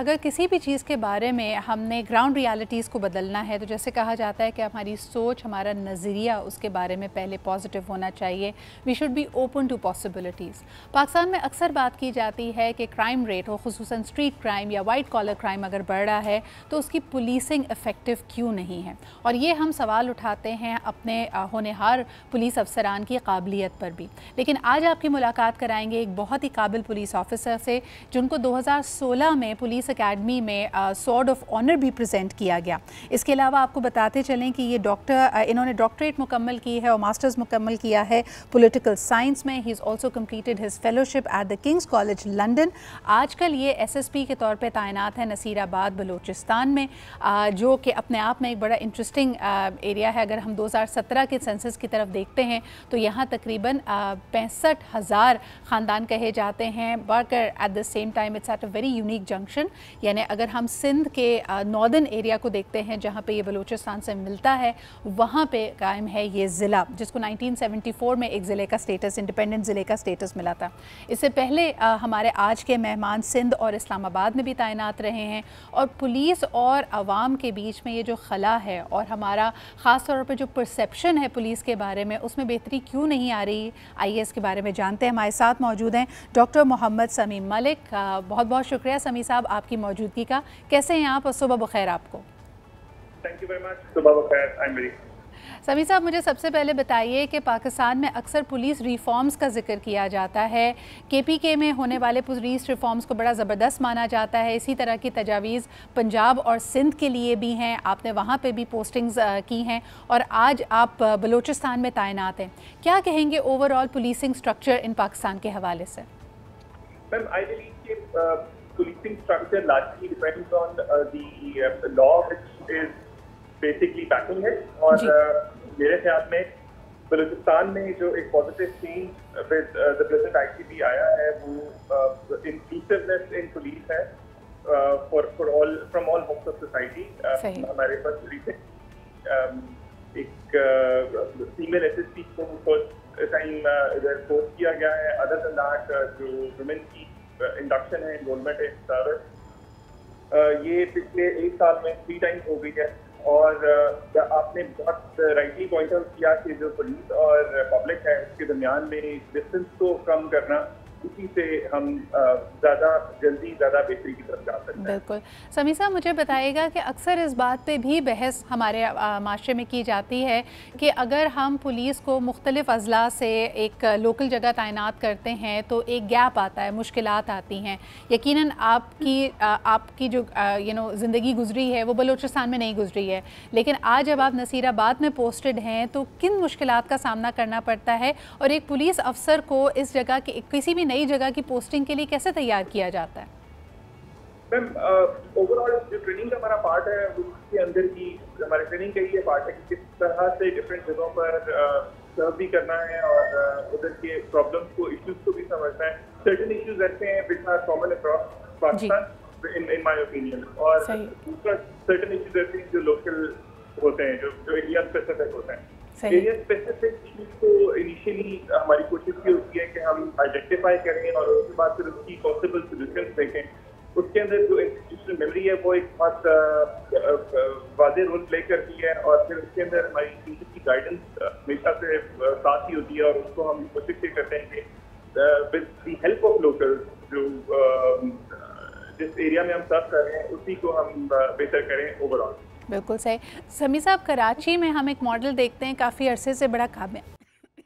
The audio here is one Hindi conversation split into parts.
अगर किसी भी चीज़ के बारे में हमने ग्राउंड रियलिटीज़ को बदलना है तो जैसे कहा जाता है कि हमारी सोच, हमारा नज़रिया उसके बारे में पहले पॉजिटिव होना चाहिए। We should be open to possibilities. Pakistan में अक्सर बात की जाती है कि क्राइम रेट हो, खुसूसन स्ट्रीट क्राइम या वाइट कॉलर क्राइम अगर बढ़ रहा है तो उसकी पुलिसिंग इफ़ेक्टिव क्यों नहीं है। और ये हम सवाल उठाते हैं अपने होनहार पुलिस अफसरान की काबिलियत पर भी। लेकिन आज आपकी मुलाकात कराएंगे एक बहुत ही काबिल पुलिस ऑफिसर से जिनको 2016 में पुलिस एकेडमी में स्वॉर्ड ऑफ ऑनर भी प्रेजेंट किया गया। इसके अलावा आपको बताते चलें कि ये इन्होंने डॉक्टरेट मुकम्मल की है और मास्टर्स मुकम्मल किया है पॉलिटिकल साइंस में। He is also completed his fellowship at the Kings college London. आजकल ये SSP के तौर पे तैनात है नसीराबाद बलूचिस्तान में, जो कि अपने आप में एक बड़ा इंटरेस्टिंग एरिया है। अगर हम 2017 के सेंसस की तरफ देखते हैं तो यहाँ तकरीबन 65,000 ख़ानदान कहे जाते हैं, but at the same time it's at a very unique junction. यानी अगर हम सिंध के नॉर्दर्न एरिया को देखते हैं जहाँ पे ये बलूचिस्तान से मिलता है, वहाँ पे कायम है ये ज़िला जिसको 1974 में एक ज़िले का स्टेटस, इंडिपेंडेंट ज़िले का स्टेटस मिला था। इससे पहले हमारे आज के मेहमान सिंध और इस्लामाबाद में भी तैनात रहे हैं। और पुलिस और आवाम के बीच में ये जो खला है और हमारा ख़ास तौर पर जो परसेप्शन है पुलिस के बारे में, उसमें बेहतरी क्यों नहीं आ रही, आइए इसके बारे में जानते हैं। हमारे साथ मौजूद हैं डॉक्टर मोहम्मद समी मलिक। बहुत बहुत शुक्रिया समी साहब आपकी मौजूदगी का। कैसे हैं आप और सुबह बखैर आपको। Thank you very much. सुबह बखैर। I am very. समी साहब, मुझे सबसे पहले बताइए कि पाकिस्तान में अक्सर पुलिस रिफॉर्म्स का जिक्र किया जाता है। KPK में होने वाले पुलिस रिफॉर्म्स को बड़ा ज़बरदस्त माना जाता है। इसी तरह की तजावीज़ पंजाब और सिंध के लिए भी हैं, आपने वहाँ पे भी पोस्टिंग्स की हैं और आज आप बलूचिस्तान में तैनात हैं। क्या कहेंगे overall policing structure in Pakistan के हवाले से? मैम, आई बिलीव कि policing structure largely depends on the law which is basically backing it. और मेरे ख्याल में बलूचिस्तान में जो एक positive change with the present IGP आया है वो इंक्लूसिवनेस इन पुलिस है for all from all walks of society. हमारे पास रिसेंट एक फीमेल SSP को फर्स्ट टाइम इधर पोस्ट किया गया है। अदर देन दैट जो वुमेन की इंडक्शन है, इनरोलमेंट है सर्विस, ये पिछले 1 साल में 3 टाइम्स हो गई है। और आपने बहुत राइटली पॉइंट आउट किया कि जो पुलिस और पब्लिक है उसके दरमियान में डिस्टेंस को कम करना, इसी से हम ज़्यादा जल्दी ज़्यादा बेहतरी की तरफ जा सकते हैं। बिल्कुल। समी साहब, मुझे बताइएगा कि अक्सर इस बात पे भी बहस हमारे माशरे में की जाती है कि अगर हम पुलिस को मुख्तलिफ अजला से एक लोकल जगह तैनात करते हैं तो एक गैप आता है, मुश्किलात आती हैं। यकीनन आपकी जो ज़िंदगी गुजरी है वो बलूचिस्तान में नहीं गुजरी है, लेकिन आज जब आप नसीराबाद में पोस्टेड हैं तो किन मुश्किलात का सामना करना पड़ता है और एक पुलिस अफसर को इस जगह की किसी भी नई जगह की पोस्टिंग के लिए कैसे तैयार किया जाता है? मैम, ओवरऑल जो ट्रेनिंग का हमारा पार्ट है उसके अंदर की हमारे ट्रेनिंग का ये पार्ट है कि किस तरह से डिफरेंट जगहों पर सर्व भी करना है और उधर के प्रॉब्लम्स को, इश्यूज को भी समझना है। सर्टेन इश्यूज ऐसे हैं which are common across Pakistan in my opinion, और दूसरा सर्टेन इश्यूज ऐसे हैं जो लोकल होते हैं, जो एरिया स्पेसिफिक होते हैं। एरिया स्पेसिफिक इश्यूज को इनिशियली हमारी कोशिश ये होती है कि हम आइडेंटिफाई करें और उसके बाद फिर उसकी पॉसिबल सोल्यूशंस देखें। उसके अंदर जो इंस्टीट्यूशनल मेमोरी है वो एक बहुत वाज़ेह रोल प्ले करती है और फिर उसके अंदर हमारी टीचर की गाइडेंस हमेशा से साथ ही होती है और उसको हम कोशिश ये करते हैं कि with the help of local जो जिस एरिया में हम सर्व कर रहे हैं उसी को हम बेहतर करें ओवरऑल। बिल्कुल सही। समी साहब, कराची में हम एक मॉडल देखते हैं काफ़ी अरसे से बड़ा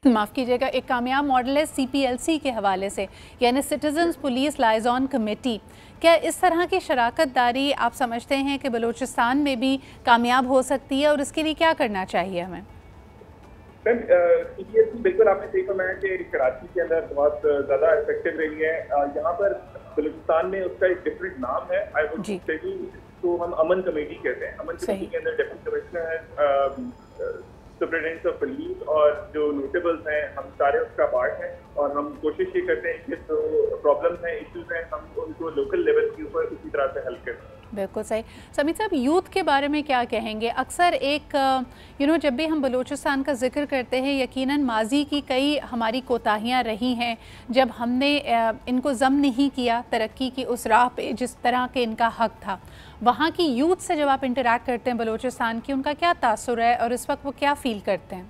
माफ़ कीजिएगा, एक कामयाब मॉडल है CPLC के हवाले से, यानी सिटीजन्स पुलिस लाइजॉन कमेटी। क्या इस तरह की शराकत दारी आप समझते हैं कि बलूचिस्तान में भी कामयाब हो सकती है और इसके लिए क्या करना चाहिए हमें? CPLC बिल्कुल आपने सही फरमाया कि कराची के अंदर बहुत ज़्यादा इफेक्टिव रही है। यहाँ पर बलूचिस्तान में उसका एक डिफरेंट नाम है। आई वुड से तो हम अमन कमेटी कहते हैं। अमन कमेटी के अंदर डिप्टी कमिश्नर है, सुपरिटेंडेंट ऑफ पुलिस और जो नोटेबल्स हैं, हम सारे उसका पार्ट हैं और हम कोशिश ये करते हैं कि जो प्रॉब्लम्स हैं, इश्यूज हैं, हम उनको लोकल लेवल के ऊपर उसी तरह से हेल्प करें। बिल्कुल सही। समीत साहब, यूथ के बारे में क्या कहेंगे? अक्सर एक जब भी हम बलूचिस्तान का जिक्र करते हैं, यकीनन माजी की कई हमारी कोताहियाँ रही हैं जब हमने इनको जम नहीं किया तरक्की की उस राह पे जिस तरह के इनका हक था। वहाँ की यूथ से जब आप इंटरेक्ट करते हैं बलूचिस्तान की, उनका क्या तासुर है और इस वक्त वो क्या फील करते हैं?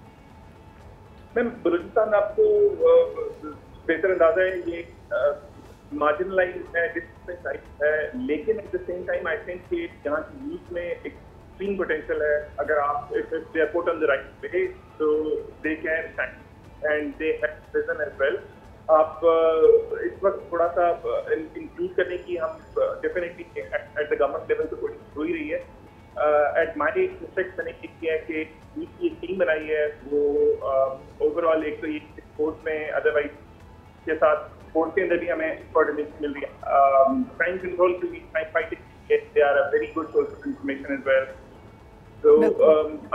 मैम, बलूचिस्तान आपको बेहतर अंदाजा है, ये मार्जिनलाइज है, डिसरिस्पेक्ट है, लेकिन at the same time I think कि यहाँ की यूथ में एक्सट्रीम पोटेंशियल है। अगर आप if they are put on the right way तो they can stand and they have vision as well. आप इस वक्त थोड़ा सा इंक्लूड करने की हम definitely at the government level तो कोशिश हो ही रही है। एट माई रिस्पेक्ट मैंने किया है कि यूथ की एक टीम बनाई है, वो ओवरऑल एक तो ये स्पोर्ट्स में अदरवाइज के साथ स्पोर्ट्स के अंदर भी हमें कोऑर्डिनेशन मिल रही है। क्राइम कंट्रोल के लिए crime fighting they are a very good source of information as well. तो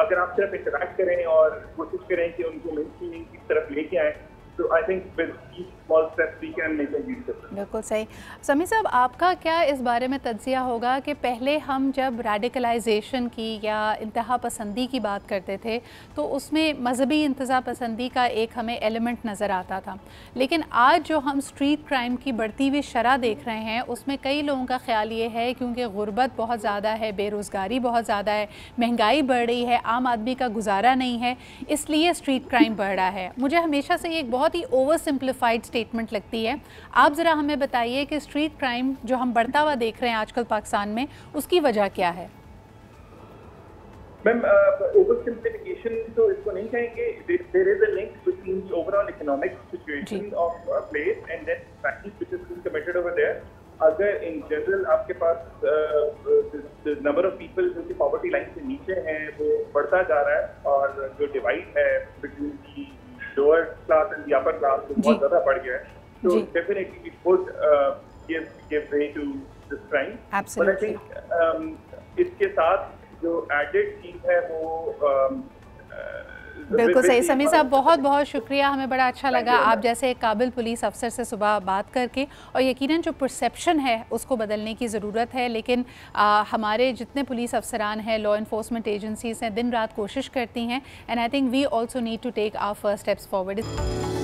अगर आप सिर्फ इंटरैक्ट करें और कोशिश करें कि उनको मेनस्ट्रीमिंग की तरफ लेके आएं, तो I think with each small step we can make a huge difference. बिल्कुल सही। समीर साहब, आपका क्या इस बारे में तज्जिया होगा कि पहले हम जब रेडिकलाइजेशन की या इंतहा पसंदी की बात करते थे तो उसमें मजहबी इंतहा पसंदी का एक हमें एलिमेंट नज़र आता था, लेकिन आज जो हम स्ट्रीट क्राइम की बढ़ती हुई शरह देख रहे हैं उसमें कई लोगों का ख्याल ये है क्योंकि गुर्बत बहुत ज़्यादा है, बेरोज़गारी बहुत ज़्यादा है, महंगाई बढ़ रही है, आम आदमी का गुजारा नहीं है, इसलिए स्ट्रीट क्राइम बढ़ रहा है। मुझे हमेशा से ये एक बहुत ही ओवर सिंप्लीफाइड स्टेटमेंट लगती है। आप ज़रा हमें बताइए कि स्ट्रीट क्राइम जो हम बढ़ता हुआ देख रहे हैं आजकल पाकिस्तान में, उसकी वजह क्या है? मैम, ओवर सिंप्लीफिकेशन तो इसको नहीं कहेंगे। There is a link between the overall economic situation of a place and then crime which is being committed over there. अगर इन जनरल आपके पास द नंबर ऑफ पीपल जो कि पॉवर्टी लाइन से नीचे हैं वो बढ़ता जा रहा है और जो डिवाइड है between the lower class and the upper class वो बहुत ज़्यादा बढ़ गया है, तो definitely we would give way to this crime. But I think इसके साथ जो एडेड चीज़ है वो बिल्कुल सही। समीर साहब, बहुत बहुत शुक्रिया, हमें बड़ा अच्छा लगा आप जैसे एक काबिल पुलिस अफसर से सुबह बात करके। और यकीनन जो परसेप्शन है उसको बदलने की ज़रूरत है, लेकिन हमारे जितने पुलिस अफसरान हैं, लॉ इन्फोर्समेंट एजेंसीज हैं, दिन रात कोशिश करती हैं, and I think we also need to take our first steps forward.